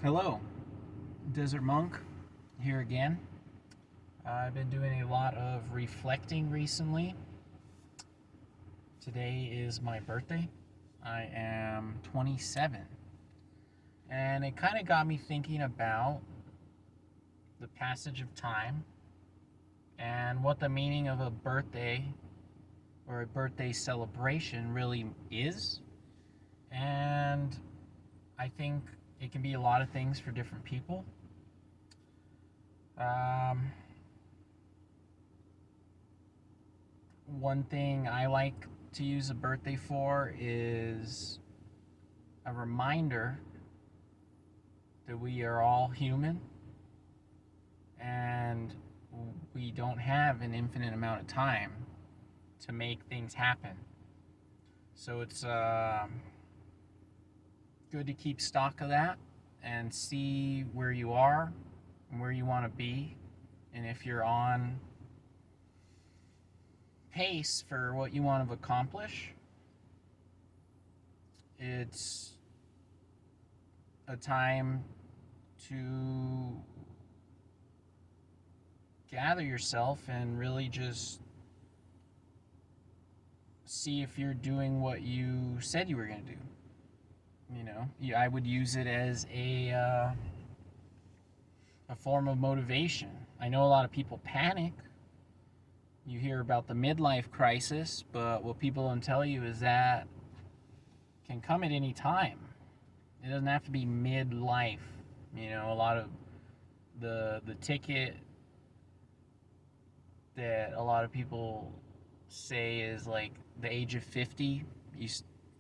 Hello, Desert Monk here again. I've been doing a lot of reflecting recently. Today is my birthday. I am 27. And it kind of got me thinking about the passage of time and what the meaning of a birthday or a birthday celebration really is. And I think it can be a lot of things for different people. Um, One thing I like to use a birthday for is a reminder that we are all human and we don't have an infinite amount of time to make things happen. So it's good to keep stock of that and see where you are and where you want to be, and if you're on pace for what you want to accomplish. It's a time to gather yourself and really just see if you're doing what you said you were going to do. I would use it as a form of motivation. I know a lot of people panic. You hear about the midlife crisis, but what people don't tell you is that can come at any time. It doesn't have to be midlife. A lot of the ticket that a lot of people say is like the age of 50.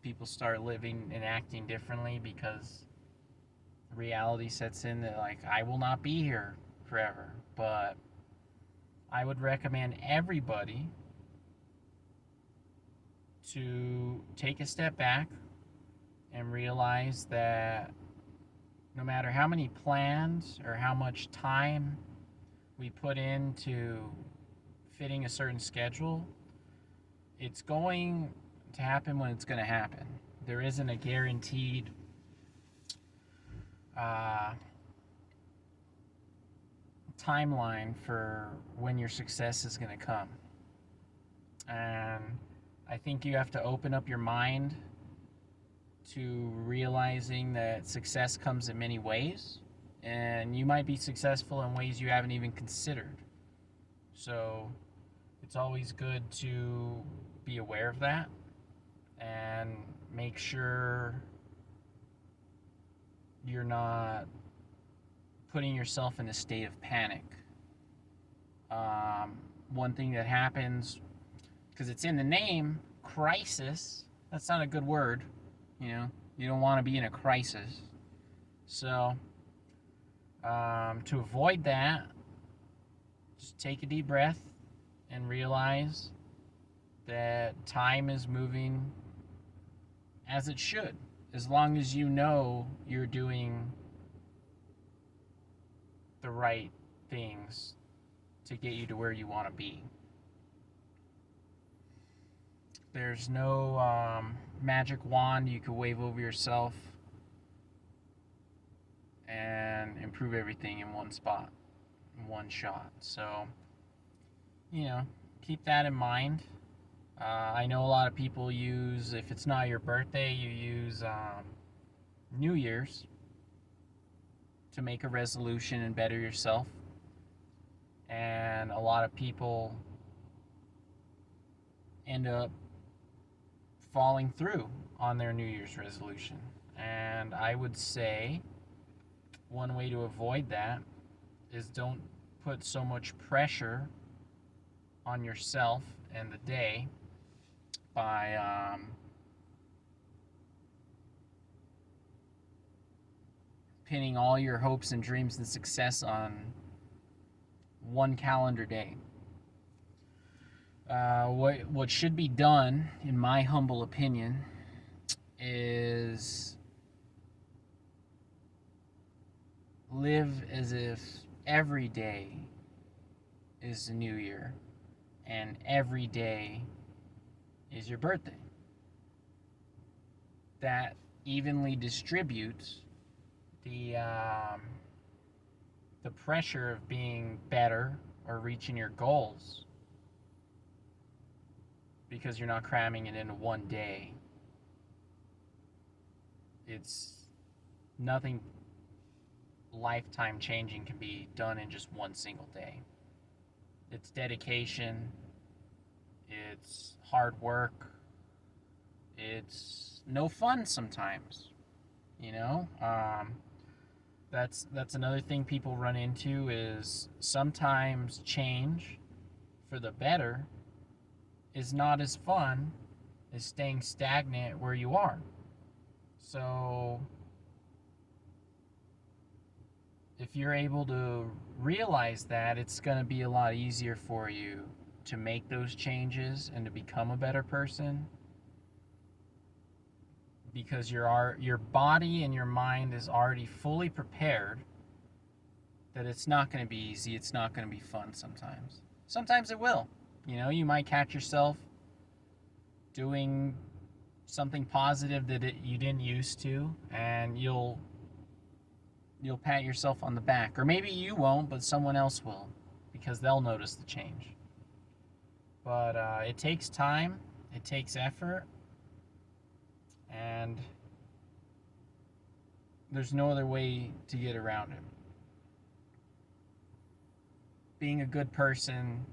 People start living and acting differently because reality sets in that, like, I will not be here forever. But I would recommend everybody to take a step back and realize that no matter how many plans or how much time we put into fitting a certain schedule, it's going to happen when it's going to happen. There isn't a guaranteed timeline for when your success is going to come. And I think you have to open up your mind to realizing that success comes in many ways, and you might be successful in ways you haven't even considered. So it's always good to be aware of that and make sure you're not putting yourself in a state of panic. One thing that happens, because it's in the name, crisis, that's not a good word. You don't want to be in a crisis. So to avoid that, just take a deep breath and realize that time is moving as it should, as long as you know you're doing the right things to get you to where you want to be. There's no magic wand you could wave over yourself and improve everything in one spot, in one shot. So, keep that in mind. I know a lot of people use, if it's not your birthday, you use New Year's to make a resolution and better yourself. And a lot of people end up falling through on their New Year's resolution. And I would say one way to avoid that is don't put so much pressure on yourself and the day by pinning all your hopes and dreams and success on one calendar day. What should be done, in my humble opinion, is live as if every day is the new year and every day is your birthday. That evenly distributes the the pressure of being better or reaching your goals, because you're not cramming it into one day. It's nothing lifetime changing can be done in just one single day. It's dedication, it's hard work, it's no fun sometimes, you know. That's another thing people run into, is sometimes change for the better is not as fun as staying stagnant where you are. So if you're able to realize that, it's going to be a lot easier for you to make those changes and to become a better person, because your body and your mind is already fully prepared that it's not going to be easy, it's not going to be fun sometimes. Sometimes it will. You know, you might catch yourself doing something positive that you didn't used to, and you'll pat yourself on the back. Or maybe you won't, but someone else will, because they'll notice the change. But it takes time, it takes effort, and there's no other way to get around it. Being a good person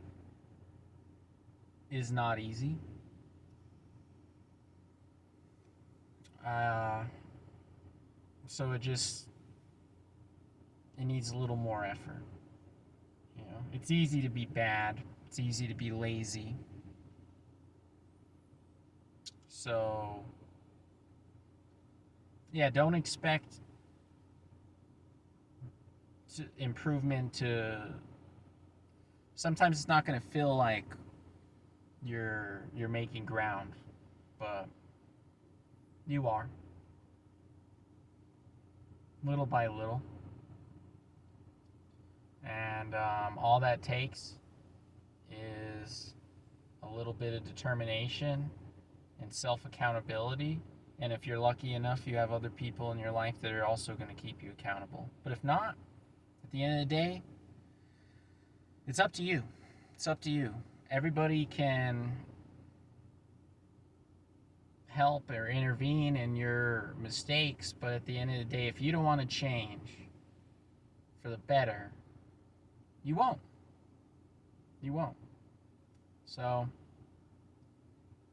is not easy. So it needs a little more effort. You know, it's easy to be bad. It's easy to be lazy. So yeah, don't expect improvement to. Sometimes it's not going to feel like you're making ground, but you are, little by little. And all that takes is a little bit of determination and self-accountability. And if you're lucky enough, you have other people in your life that are also going to keep you accountable. But if not, at the end of the day, it's up to you. It's up to you. Everybody can help or intervene in your mistakes, but at the end of the day, if you don't want to change for the better, you won't. You won't. So,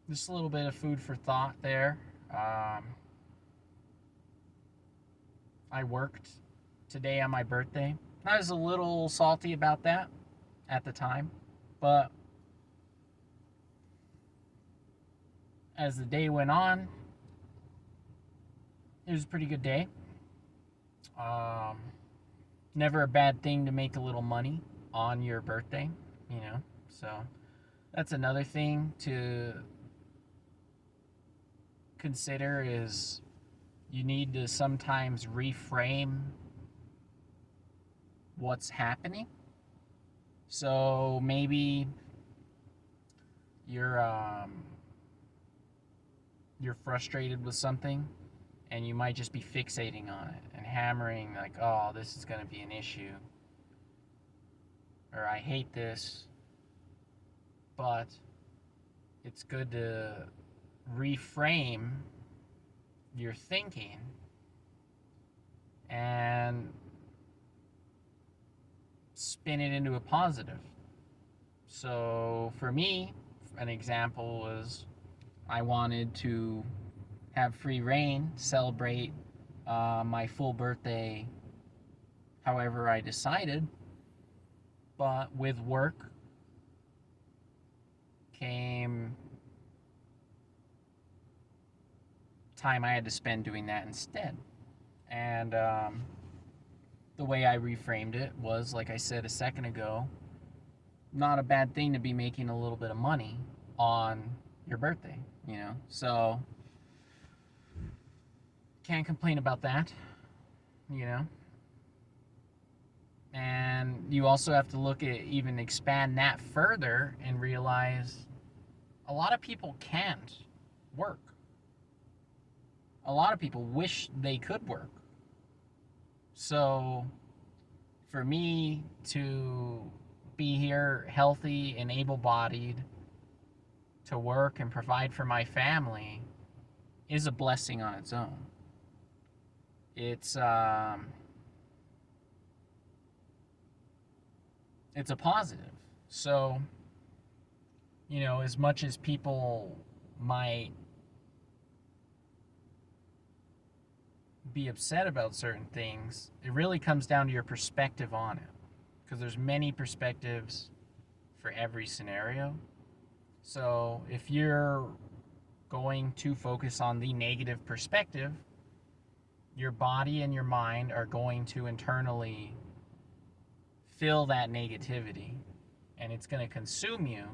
just a little bit of food for thought there. I worked today on my birthday. I was a little salty about that at the time, but as the day went on, it was a pretty good day. Never a bad thing to make a little money on your birthday, you know. So that's another thing to consider, is you need to sometimes reframe what's happening. So maybe you're frustrated with something, and you might just be fixating on it and hammering like, oh, this is going to be an issue, or I hate this. But it's good to reframe your thinking and spin it into a positive. So for me, an example was I wanted to have free reign, celebrate my full birthday however I decided, but with work came time I had to spend doing that instead. And the way I reframed it was, like I said a second ago, not a bad thing to be making a little bit of money on your birthday, you know? So can't complain about that, you know? And you also have to look at, even expand that further and realize a lot of people can't work. A lot of people wish they could work. So for me to be here healthy and able-bodied to work and provide for my family is a blessing on its own. It's a positive. So, as much as people might be upset about certain things, it really comes down to your perspective on it. Because there's many perspectives for every scenario. So if you're going to focus on the negative perspective, your body and your mind are going to internally feel that negativity, and it's going to consume you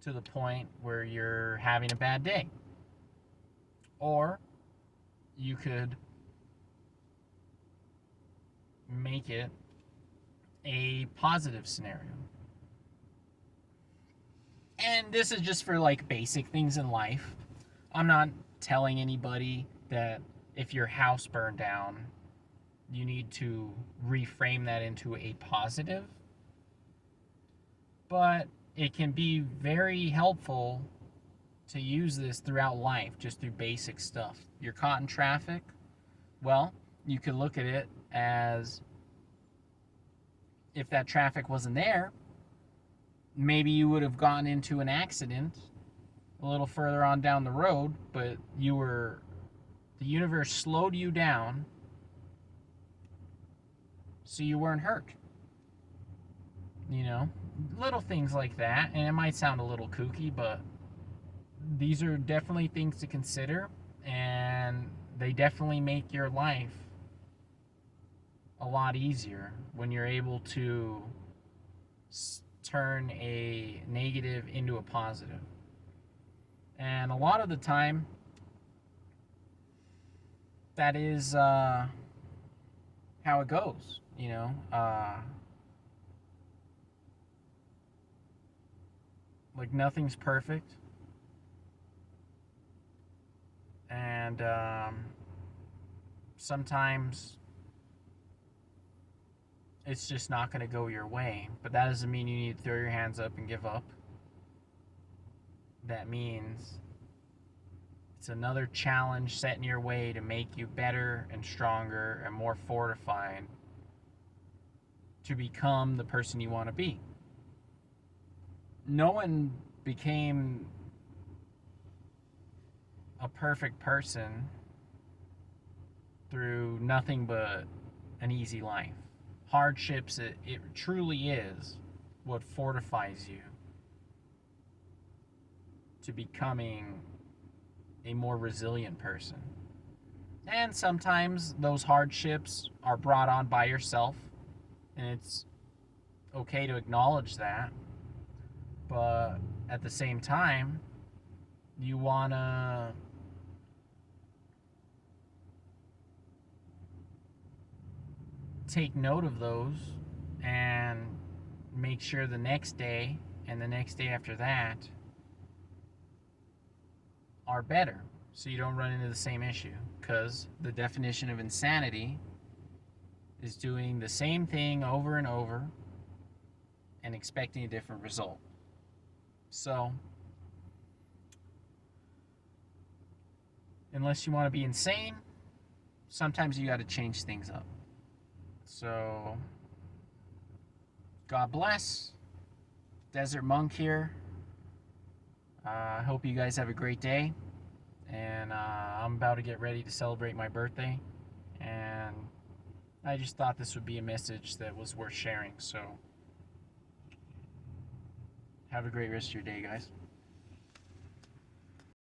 to the point where you're having a bad day. Or you could make it a positive scenario. And this is just for like basic things in life. I'm not telling anybody that if your house burned down, you need to reframe that into a positive. But it can be very helpful to use this throughout life, just through basic stuff. You're caught in traffic, well, you could look at it as if that traffic wasn't there, maybe you would have gotten into an accident a little further on down the road, but the universe slowed you down so you weren't hurt. Little things like that, and it might sound a little kooky, but these are definitely things to consider, and they definitely make your life a lot easier when you're able to turn a negative into a positive. And a lot of the time, that is how it goes, like nothing's perfect, and sometimes it's just not going to go your way. But that doesn't mean you need to throw your hands up and give up. That means it's another challenge set in your way to make you better and stronger and more fortified to become the person you want to be. No one became a perfect person through nothing but an easy life. Hardships, it truly is what fortifies you to becoming a more resilient person. And sometimes those hardships are brought on by yourself, and it's okay to acknowledge that. But at the same time, you want to take note of those and make sure the next day and the next day after that are better, so you don't run into the same issue. Because the definition of insanity is doing the same thing over and over and expecting a different result. So unless you want to be insane, sometimes you got to change things up. So God bless. Desert Monk here. I hope you guys have a great day. And I'm about to get ready to celebrate my birthday. And I just thought this would be a message that was worth sharing. So have a great rest of your day, guys.